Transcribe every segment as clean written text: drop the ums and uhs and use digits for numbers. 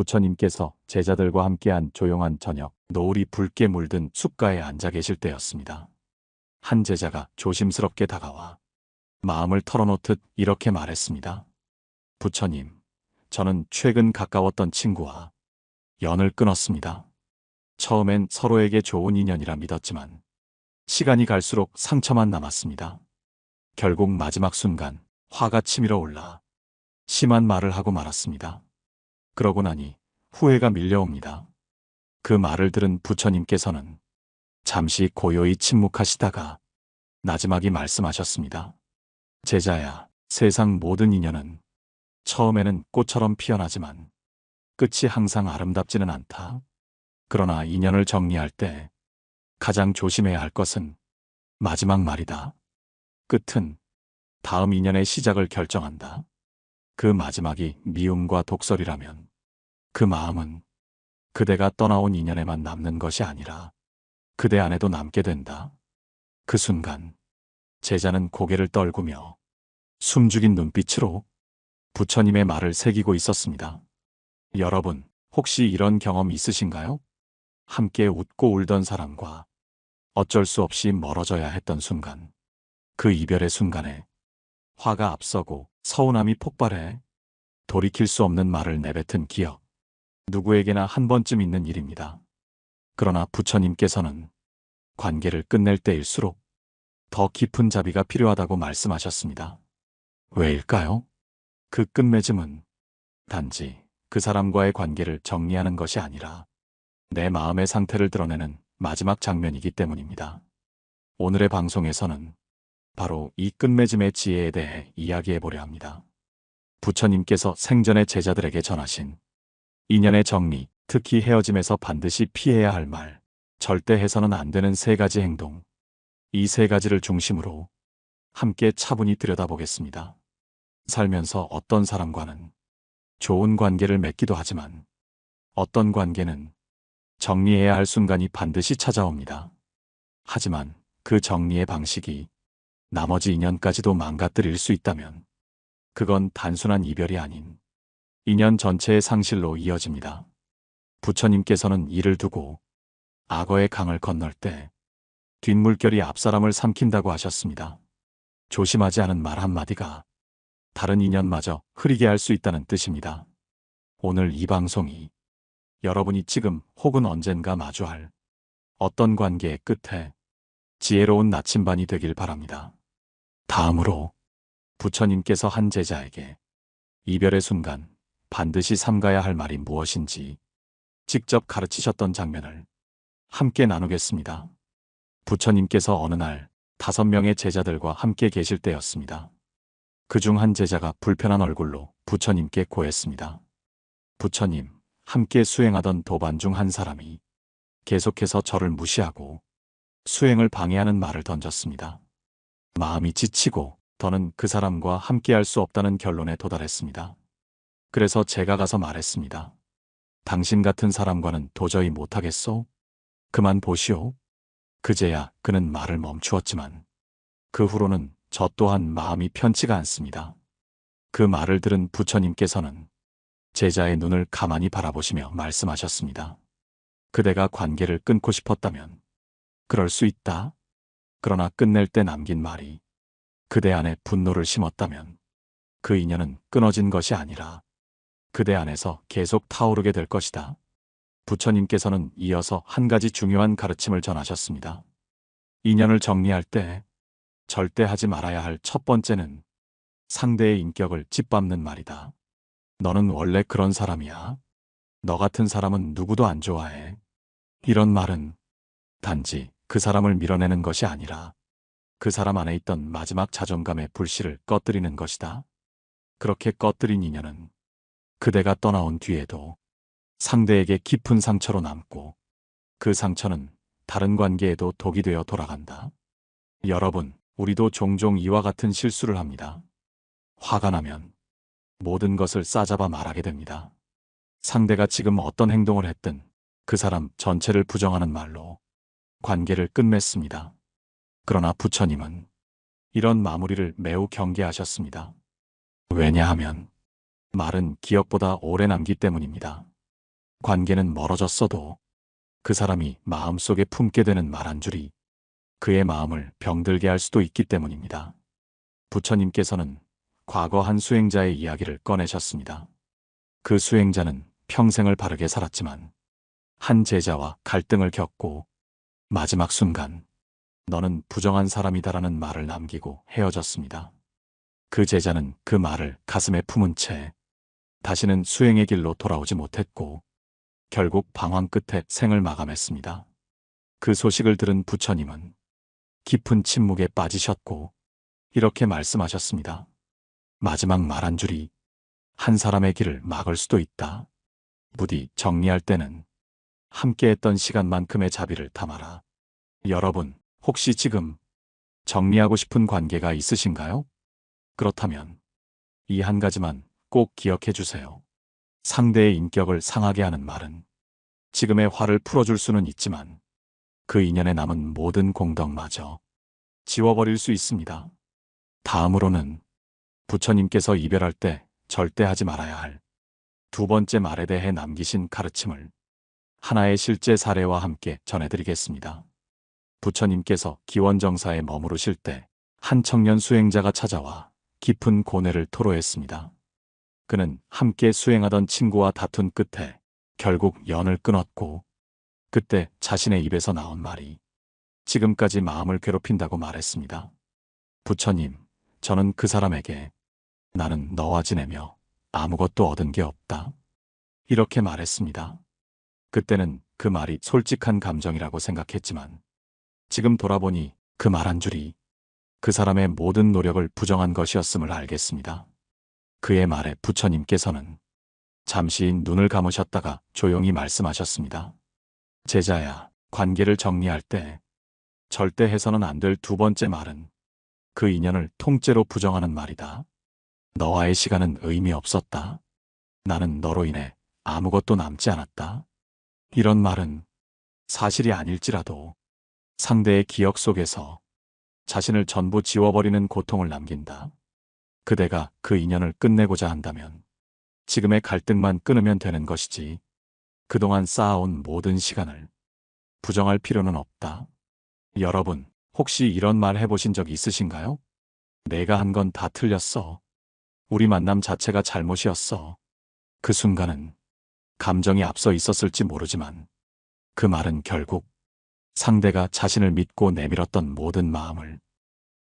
부처님께서 제자들과 함께한 조용한 저녁, 노을이 붉게 물든 숲가에 앉아 계실 때였습니다. 한 제자가 조심스럽게 다가와 마음을 털어놓듯 이렇게 말했습니다. 부처님, 저는 최근 가까웠던 친구와 연을 끊었습니다. 처음엔 서로에게 좋은 인연이라 믿었지만 시간이 갈수록 상처만 남았습니다. 결국 마지막 순간 화가 치밀어 올라 심한 말을 하고 말았습니다. 그러고 나니 후회가 밀려옵니다. 그 말을 들은 부처님께서는 잠시 고요히 침묵하시다가 나지막이 말씀하셨습니다. 제자야, 세상 모든 인연은 처음에는 꽃처럼 피어나지만 끝이 항상 아름답지는 않다. 그러나 인연을 정리할 때 가장 조심해야 할 것은 마지막 말이다. 끝은 다음 인연의 시작을 결정한다. 그 마지막이 미움과 독설이라면 그 마음은 그대가 떠나온 인연에만 남는 것이 아니라 그대 안에도 남게 된다. 그 순간 제자는 고개를 떨구며 숨죽인 눈빛으로 부처님의 말을 새기고 있었습니다. 여러분, 혹시 이런 경험 있으신가요? 함께 웃고 울던 사람과 어쩔 수 없이 멀어져야 했던 순간, 그 이별의 순간에 화가 앞서고 서운함이 폭발해 돌이킬 수 없는 말을 내뱉은 기억. 누구에게나 한 번쯤 있는 일입니다. 그러나 부처님께서는 관계를 끝낼 때일수록 더 깊은 자비가 필요하다고 말씀하셨습니다. 왜일까요? 그 끝맺음은 단지 그 사람과의 관계를 정리하는 것이 아니라 내 마음의 상태를 드러내는 마지막 장면이기 때문입니다. 오늘의 방송에서는 바로 이 끝맺음의 지혜에 대해 이야기해 보려 합니다. 부처님께서 생전에 제자들에게 전하신 인연의 정리, 특히 헤어짐에서 반드시 피해야 할 말, 절대 해서는 안 되는 세 가지 행동, 이 세 가지를 중심으로 함께 차분히 들여다보겠습니다. 살면서 어떤 사람과는 좋은 관계를 맺기도 하지만 어떤 관계는 정리해야 할 순간이 반드시 찾아옵니다. 하지만 그 정리의 방식이 나머지 인연까지도 망가뜨릴 수 있다면 그건 단순한 이별이 아닌 인연 전체의 상실로 이어집니다. 부처님께서는 이를 두고 악어의 강을 건널 때 뒷물결이 앞사람을 삼킨다고 하셨습니다. 조심하지 않은 말 한마디가 다른 인연마저 흐리게 할 수 있다는 뜻입니다. 오늘 이 방송이 여러분이 지금 혹은 언젠가 마주할 어떤 관계의 끝에 지혜로운 나침반이 되길 바랍니다. 다음으로 부처님께서 한 제자에게 이별의 순간 반드시 삼가야 할 말이 무엇인지 직접 가르치셨던 장면을 함께 나누겠습니다. 부처님께서 어느 날 5명의 제자들과 함께 계실 때였습니다. 그중 한 제자가 불편한 얼굴로 부처님께 고했습니다. 부처님, 함께 수행하던 도반 중 한 사람이 계속해서 저를 무시하고 수행을 방해하는 말을 던졌습니다. 마음이 지치고 더는 그 사람과 함께할 수 없다는 결론에 도달했습니다. 그래서 제가 가서 말했습니다. 당신 같은 사람과는 도저히 못하겠소? 그만 보시오. 그제야 그는 말을 멈추었지만 그 후로는 저 또한 마음이 편치가 않습니다. 그 말을 들은 부처님께서는 제자의 눈을 가만히 바라보시며 말씀하셨습니다. 그대가 관계를 끊고 싶었다면 그럴 수 있다. 그러나 끝낼 때 남긴 말이 그대 안에 분노를 심었다면 그 인연은 끊어진 것이 아니라 그대 안에서 계속 타오르게 될 것이다. 부처님께서는 이어서 한 가지 중요한 가르침을 전하셨습니다. 인연을 정리할 때 절대 하지 말아야 할 첫 번째는 상대의 인격을 짓밟는 말이다. 너는 원래 그런 사람이야. 너 같은 사람은 누구도 안 좋아해. 이런 말은 단지 그 사람을 밀어내는 것이 아니라 그 사람 안에 있던 마지막 자존감의 불씨를 꺼뜨리는 것이다. 그렇게 꺼뜨린 인연은 그대가 떠나온 뒤에도 상대에게 깊은 상처로 남고 그 상처는 다른 관계에도 독이 되어 돌아간다. 여러분, 우리도 종종 이와 같은 실수를 합니다. 화가 나면 모든 것을 싸잡아 말하게 됩니다. 상대가 지금 어떤 행동을 했든 그 사람 전체를 부정하는 말로 관계를 끝맺습니다. 그러나 부처님은 이런 마무리를 매우 경계하셨습니다. 왜냐하면 말은 기억보다 오래 남기 때문입니다. 관계는 멀어졌어도 그 사람이 마음속에 품게 되는 말 한 줄이 그의 마음을 병들게 할 수도 있기 때문입니다. 부처님께서는 과거 한 수행자의 이야기를 꺼내셨습니다. 그 수행자는 평생을 바르게 살았지만 한 제자와 갈등을 겪고 마지막 순간 너는 부정한 사람이다라는 말을 남기고 헤어졌습니다. 그 제자는 그 말을 가슴에 품은 채 다시는 수행의 길로 돌아오지 못했고 결국 방황 끝에 생을 마감했습니다. 그 소식을 들은 부처님은 깊은 침묵에 빠지셨고 이렇게 말씀하셨습니다. 마지막 말 한 줄이 한 사람의 길을 막을 수도 있다. 부디 정리할 때는 함께했던 시간만큼의 자비를 담아라. 여러분, 혹시 지금 정리하고 싶은 관계가 있으신가요? 그렇다면 이 한 가지만 꼭 기억해 주세요. 상대의 인격을 상하게 하는 말은 지금의 화를 풀어줄 수는 있지만 그 인연에 남은 모든 공덕마저 지워버릴 수 있습니다. 다음으로는 부처님께서 이별할 때 절대 하지 말아야 할 두 번째 말에 대해 남기신 가르침을 하나의 실제 사례와 함께 전해드리겠습니다. 부처님께서 기원정사에 머무르실 때 한 청년 수행자가 찾아와 깊은 고뇌를 토로했습니다. 그는 함께 수행하던 친구와 다툰 끝에 결국 연을 끊었고 그때 자신의 입에서 나온 말이 지금까지 마음을 괴롭힌다고 말했습니다. 부처님, 저는 그 사람에게 나는 너와 지내며 아무것도 얻은 게 없다. 이렇게 말했습니다. 그때는 그 말이 솔직한 감정이라고 생각했지만 지금 돌아보니 그 말 한 줄이 그 사람의 모든 노력을 부정한 것이었음을 알겠습니다. 그의 말에 부처님께서는 잠시 눈을 감으셨다가 조용히 말씀하셨습니다. 제자야, 관계를 정리할 때 절대 해서는 안 될 두 번째 말은 그 인연을 통째로 부정하는 말이다. 너와의 시간은 의미 없었다. 나는 너로 인해 아무것도 남지 않았다. 이런 말은 사실이 아닐지라도 상대의 기억 속에서 자신을 전부 지워버리는 고통을 남긴다. 그대가 그 인연을 끝내고자 한다면 지금의 갈등만 끊으면 되는 것이지 그동안 쌓아온 모든 시간을 부정할 필요는 없다. 여러분, 혹시 이런 말 해보신 적 있으신가요? 내가 한 건 다 틀렸어. 우리 만남 자체가 잘못이었어. 그 순간은 감정이 앞서 있었을지 모르지만 그 말은 결국 상대가 자신을 믿고 내밀었던 모든 마음을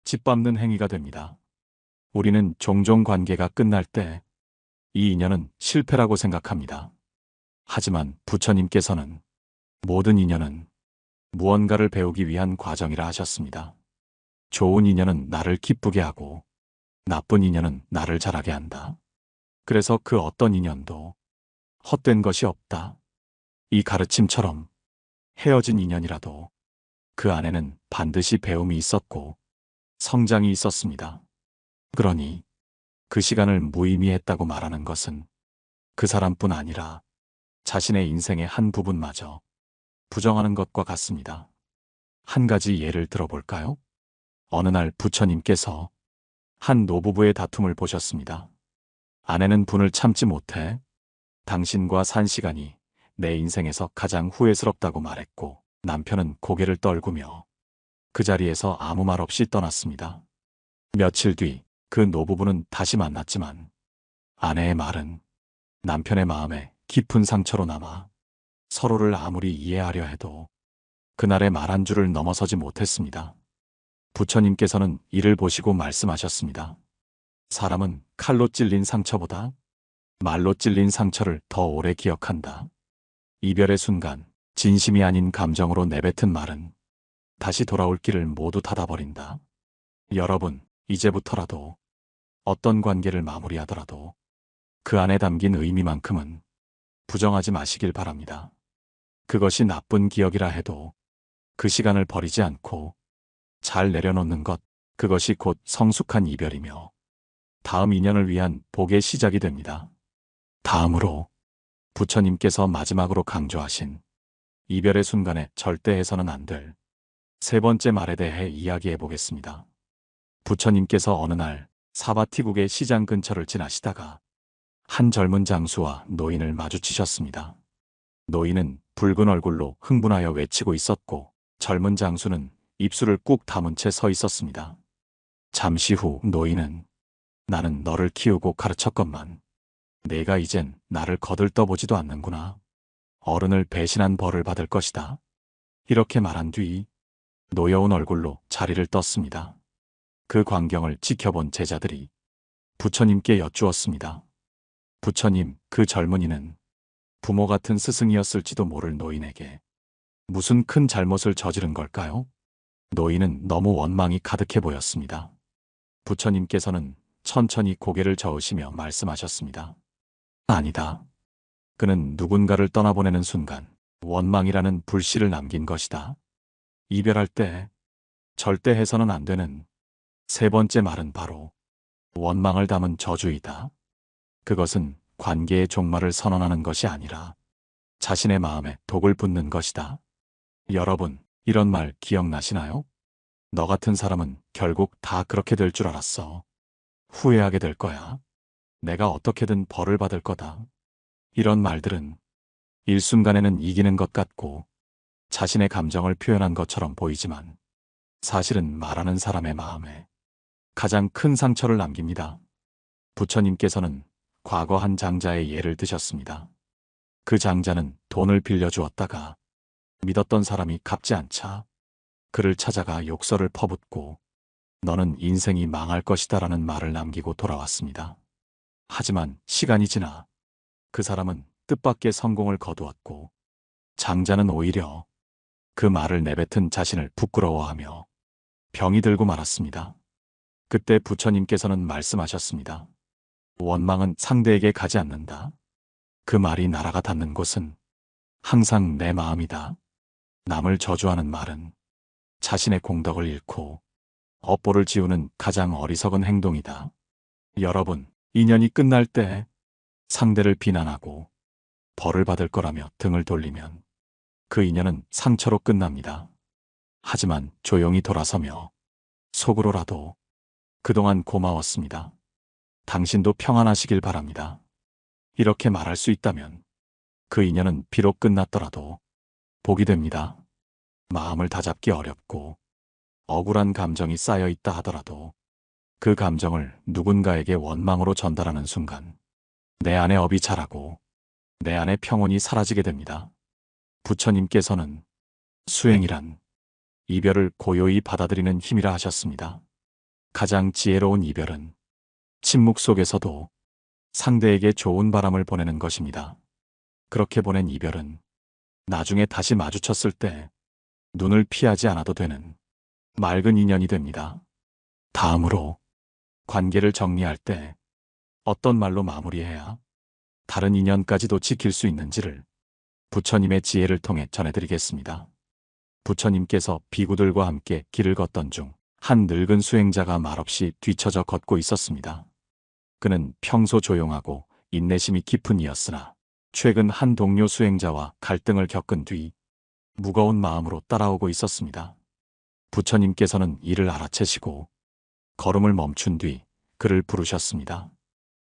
짓밟는 행위가 됩니다. 우리는 종종 관계가 끝날 때 이 인연은 실패라고 생각합니다. 하지만 부처님께서는 모든 인연은 무언가를 배우기 위한 과정이라 하셨습니다. 좋은 인연은 나를 기쁘게 하고 나쁜 인연은 나를 자라게 한다. 그래서 그 어떤 인연도 헛된 것이 없다. 이 가르침처럼 헤어진 인연이라도 그 안에는 반드시 배움이 있었고 성장이 있었습니다. 그러니 그 시간을 무의미했다고 말하는 것은 그 사람뿐 아니라 자신의 인생의 한 부분마저 부정하는 것과 같습니다. 한 가지 예를 들어볼까요? 어느 날 부처님께서 한 노부부의 다툼을 보셨습니다. 아내는 분을 참지 못해 당신과 산 시간이 내 인생에서 가장 후회스럽다고 말했고 남편은 고개를 떨구며 그 자리에서 아무 말 없이 떠났습니다. 며칠 뒤 그 노부부는 다시 만났지만 아내의 말은 남편의 마음에 깊은 상처로 남아 서로를 아무리 이해하려 해도 그날의 말 한 줄을 넘어서지 못했습니다. 부처님께서는 이를 보시고 말씀하셨습니다. 사람은 칼로 찔린 상처보다 말로 찔린 상처를 더 오래 기억한다. 이별의 순간 진심이 아닌 감정으로 내뱉은 말은 다시 돌아올 길을 모두 닫아버린다. 여러분, 이제부터라도 어떤 관계를 마무리하더라도 그 안에 담긴 의미만큼은 부정하지 마시길 바랍니다. 그것이 나쁜 기억이라 해도 그 시간을 버리지 않고 잘 내려놓는 것, 그것이 곧 성숙한 이별이며 다음 인연을 위한 복의 시작이 됩니다. 다음으로 부처님께서 마지막으로 강조하신 이별의 순간에 절대 해서는 안 될 세 번째 말에 대해 이야기해 보겠습니다. 부처님께서 어느 날 사바티국의 시장 근처를 지나시다가 한 젊은 장수와 노인을 마주치셨습니다. 노인은 붉은 얼굴로 흥분하여 외치고 있었고 젊은 장수는 입술을 꾹 다문 채 서 있었습니다. 잠시 후 노인은 나는 너를 키우고 가르쳤건만 내가 이젠 나를 거들떠보지도 않는구나. 어른을 배신한 벌을 받을 것이다. 이렇게 말한 뒤 노여운 얼굴로 자리를 떴습니다. 그 광경을 지켜본 제자들이 부처님께 여쭈었습니다. 부처님, 그 젊은이는 부모 같은 스승이었을지도 모를 노인에게 무슨 큰 잘못을 저지른 걸까요? 노인은 너무 원망이 가득해 보였습니다. 부처님께서는 천천히 고개를 저으시며 말씀하셨습니다. 아니다. 그는 누군가를 떠나보내는 순간 원망이라는 불씨를 남긴 것이다. 이별할 때 절대 해서는 안 되는 세 번째 말은 바로 원망을 담은 저주이다. 그것은 관계의 종말을 선언하는 것이 아니라 자신의 마음에 독을 붓는 것이다. 여러분, 이런 말 기억나시나요? 너 같은 사람은 결국 다 그렇게 될 줄 알았어. 후회하게 될 거야. 내가 어떻게든 벌을 받을 거다. 이런 말들은 일순간에는 이기는 것 같고 자신의 감정을 표현한 것처럼 보이지만 사실은 말하는 사람의 마음에 가장 큰 상처를 남깁니다. 부처님께서는 과거 한 장자의 예를 드셨습니다. 그 장자는 돈을 빌려주었다가 믿었던 사람이 갚지 않자 그를 찾아가 욕설을 퍼붓고 너는 인생이 망할 것이다라는 말을 남기고 돌아왔습니다. 하지만 시간이 지나 그 사람은 뜻밖의 성공을 거두었고 장자는 오히려 그 말을 내뱉은 자신을 부끄러워하며 병이 들고 말았습니다. 그때 부처님께서는 말씀하셨습니다. 원망은 상대에게 가지 않는다. 그 말이 날아가 닿는 곳은 항상 내 마음이다. 남을 저주하는 말은 자신의 공덕을 잃고 업보를 지우는 가장 어리석은 행동이다. 여러분, 인연이 끝날 때 상대를 비난하고 벌을 받을 거라며 등을 돌리면 그 인연은 상처로 끝납니다. 하지만 조용히 돌아서며 속으로라도 그동안 고마웠습니다. 당신도 평안하시길 바랍니다. 이렇게 말할 수 있다면 그 인연은 비록 끝났더라도 복이 됩니다. 마음을 다잡기 어렵고 억울한 감정이 쌓여 있다 하더라도 그 감정을 누군가에게 원망으로 전달하는 순간 내 안에 업이 자라고 내 안에 평온이 사라지게 됩니다. 부처님께서는 수행이란 이별을 고요히 받아들이는 힘이라 하셨습니다. 가장 지혜로운 이별은 침묵 속에서도 상대에게 좋은 바람을 보내는 것입니다. 그렇게 보낸 이별은 나중에 다시 마주쳤을 때 눈을 피하지 않아도 되는 맑은 인연이 됩니다. 다음으로 관계를 정리할 때 어떤 말로 마무리해야 다른 인연까지도 지킬 수 있는지를 부처님의 지혜를 통해 전해드리겠습니다. 부처님께서 비구들과 함께 길을 걷던 중 한 늙은 수행자가 말없이 뒤처져 걷고 있었습니다. 그는 평소 조용하고 인내심이 깊은 이였으나 최근 한 동료 수행자와 갈등을 겪은 뒤 무거운 마음으로 따라오고 있었습니다. 부처님께서는 이를 알아채시고 걸음을 멈춘 뒤 그를 부르셨습니다.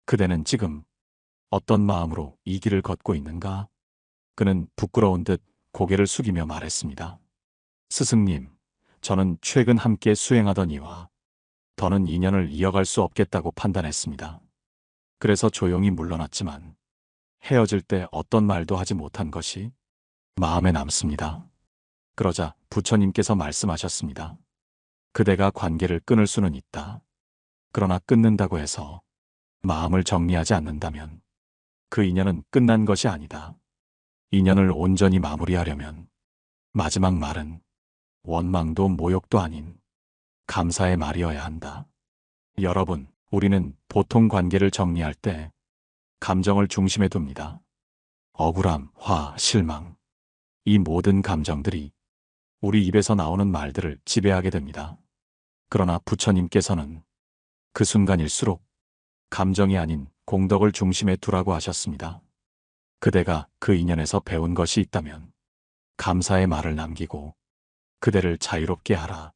그대는 지금 어떤 마음으로 이 길을 걷고 있는가? 그는 부끄러운 듯 고개를 숙이며 말했습니다. 스승님, 저는 최근 함께 수행하던 이와 더는 인연을 이어갈 수 없겠다고 판단했습니다. 그래서 조용히 물러났지만 헤어질 때 어떤 말도 하지 못한 것이 마음에 남습니다. 그러자 부처님께서 말씀하셨습니다. 그대가 관계를 끊을 수는 있다. 그러나 끊는다고 해서 마음을 정리하지 않는다면 그 인연은 끝난 것이 아니다. 인연을 온전히 마무리하려면 마지막 말은 원망도 모욕도 아닌 감사의 말이어야 한다. 여러분, 우리는 보통 관계를 정리할 때 감정을 중심에 둡니다. 억울함, 화, 실망, 이 모든 감정들이 우리 입에서 나오는 말들을 지배하게 됩니다. 그러나 부처님께서는 그 순간일수록 감정이 아닌 공덕을 중심에 두라고 하셨습니다. 그대가 그 인연에서 배운 것이 있다면 감사의 말을 남기고 그대를 자유롭게 하라.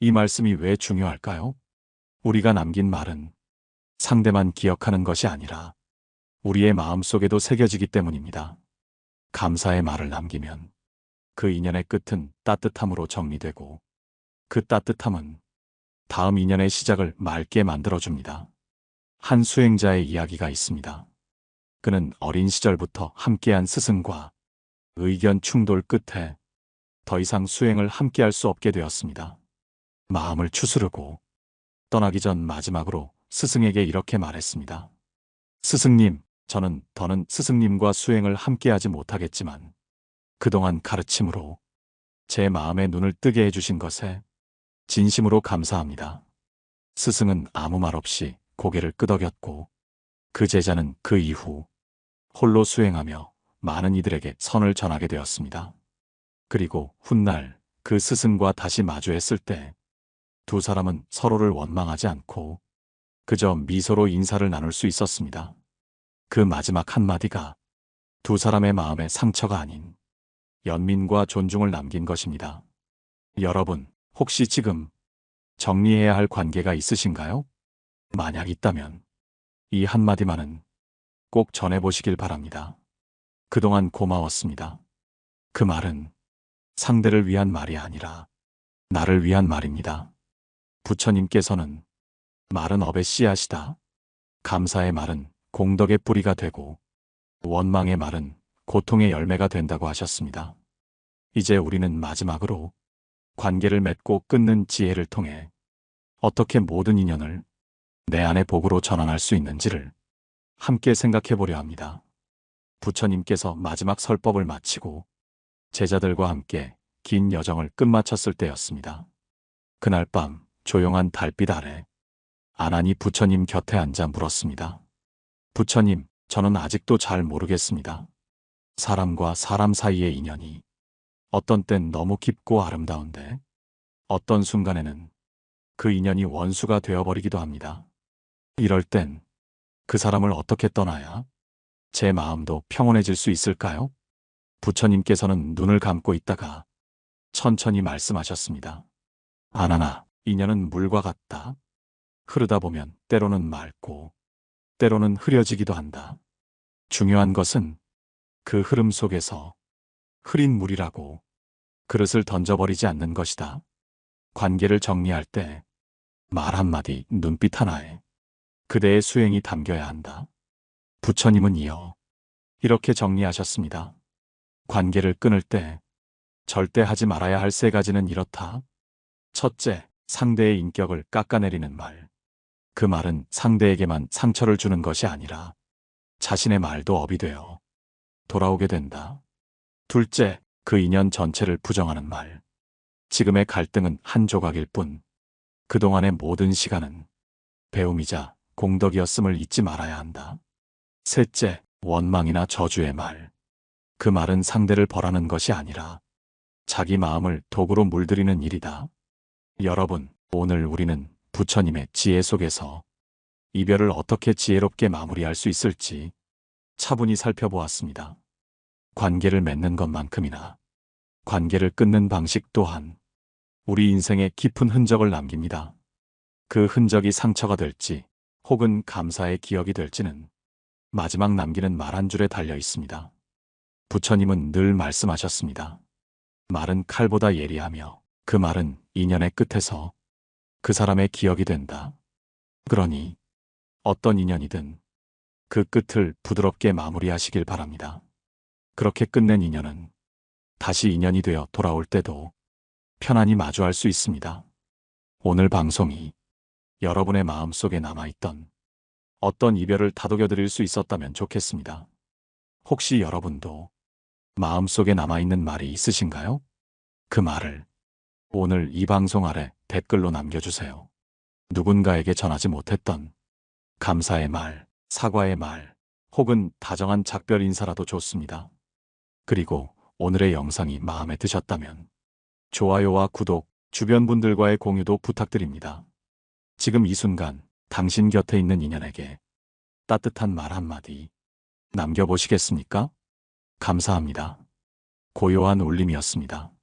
이 말씀이 왜 중요할까요? 우리가 남긴 말은 상대만 기억하는 것이 아니라 우리의 마음속에도 새겨지기 때문입니다. 감사의 말을 남기면 그 인연의 끝은 따뜻함으로 정리되고 그 따뜻함은 다음 인연의 시작을 맑게 만들어줍니다. 한 수행자의 이야기가 있습니다. 그는 어린 시절부터 함께한 스승과 의견 충돌 끝에 더 이상 수행을 함께할 수 없게 되었습니다. 마음을 추스르고 떠나기 전 마지막으로 스승에게 이렇게 말했습니다. 스승님, 저는 더는 스승님과 수행을 함께하지 못하겠지만 그동안 가르침으로 제 마음의 눈을 뜨게 해주신 것에 진심으로 감사합니다. 스승은 아무 말 없이 고개를 끄덕였고 그 제자는 그 이후 홀로 수행하며 많은 이들에게 선을 전하게 되었습니다. 그리고 훗날 그 스승과 다시 마주했을 때 두 사람은 서로를 원망하지 않고 그저 미소로 인사를 나눌 수 있었습니다. 그 마지막 한마디가 두 사람의 마음에 상처가 아닌 연민과 존중을 남긴 것입니다. 여러분, 혹시 지금 정리해야 할 관계가 있으신가요? 만약 있다면 이 한마디만은 꼭 전해보시길 바랍니다. 그동안 고마웠습니다. 그 말은 상대를 위한 말이 아니라 나를 위한 말입니다. 부처님께서는 말은 업의 씨앗이다. 감사의 말은 공덕의 뿌리가 되고 원망의 말은 고통의 열매가 된다고 하셨습니다. 이제 우리는 마지막으로 관계를 맺고 끊는 지혜를 통해 어떻게 모든 인연을 내 안의 복으로 전환할 수 있는지를 함께 생각해 보려 합니다. 부처님께서 마지막 설법을 마치고 제자들과 함께 긴 여정을 끝마쳤을 때였습니다. 그날 밤 조용한 달빛 아래 아난이 부처님 곁에 앉아 물었습니다. 부처님, 저는 아직도 잘 모르겠습니다. 사람과 사람 사이의 인연이 어떤 땐 너무 깊고 아름다운데 어떤 순간에는 그 인연이 원수가 되어버리기도 합니다. 이럴 땐 그 사람을 어떻게 떠나야 제 마음도 평온해질 수 있을까요? 부처님께서는 눈을 감고 있다가 천천히 말씀하셨습니다. 아나나, 인연은 물과 같다. 흐르다 보면 때로는 맑고 때로는 흐려지기도 한다. 중요한 것은 그 흐름 속에서 흐린 물이라고 그릇을 던져버리지 않는 것이다. 관계를 정리할 때 말 한마디, 눈빛 하나에 그대의 수행이 담겨야 한다. 부처님은 이어 이렇게 정리하셨습니다. 관계를 끊을 때 절대 하지 말아야 할 세 가지는 이렇다. 첫째, 상대의 인격을 깎아내리는 말. 그 말은 상대에게만 상처를 주는 것이 아니라 자신의 말도 업이 되어 돌아오게 된다. 둘째, 그 인연 전체를 부정하는 말. 지금의 갈등은 한 조각일 뿐 그동안의 모든 시간은 배움이자 공덕이었음을 잊지 말아야 한다. 셋째, 원망이나 저주의 말. 그 말은 상대를 벌하는 것이 아니라 자기 마음을 독으로 물들이는 일이다. 여러분, 오늘 우리는 부처님의 지혜 속에서 이별을 어떻게 지혜롭게 마무리할 수 있을지 차분히 살펴보았습니다. 관계를 맺는 것만큼이나 관계를 끊는 방식 또한 우리 인생에 깊은 흔적을 남깁니다. 그 흔적이 상처가 될지 혹은 감사의 기억이 될지는 마지막 남기는 말 한 줄에 달려 있습니다. 부처님은 늘 말씀하셨습니다. 말은 칼보다 예리하며 그 말은 인연의 끝에서 그 사람의 기억이 된다. 그러니 어떤 인연이든 그 끝을 부드럽게 마무리하시길 바랍니다. 그렇게 끝낸 인연은 다시 인연이 되어 돌아올 때도 편안히 마주할 수 있습니다. 오늘 방송이 여러분의 마음속에 남아있던 어떤 이별을 다독여드릴 수 있었다면 좋겠습니다. 혹시 여러분도 마음속에 남아있는 말이 있으신가요? 그 말을 오늘 이 방송 아래 댓글로 남겨주세요. 누군가에게 전하지 못했던 감사의 말, 사과의 말, 혹은 다정한 작별 인사라도 좋습니다. 그리고 오늘의 영상이 마음에 드셨다면 좋아요와 구독, 주변 분들과의 공유도 부탁드립니다. 지금 이 순간 당신 곁에 있는 인연에게 따뜻한 말 한마디 남겨보시겠습니까? 감사합니다. 고요한 울림이었습니다.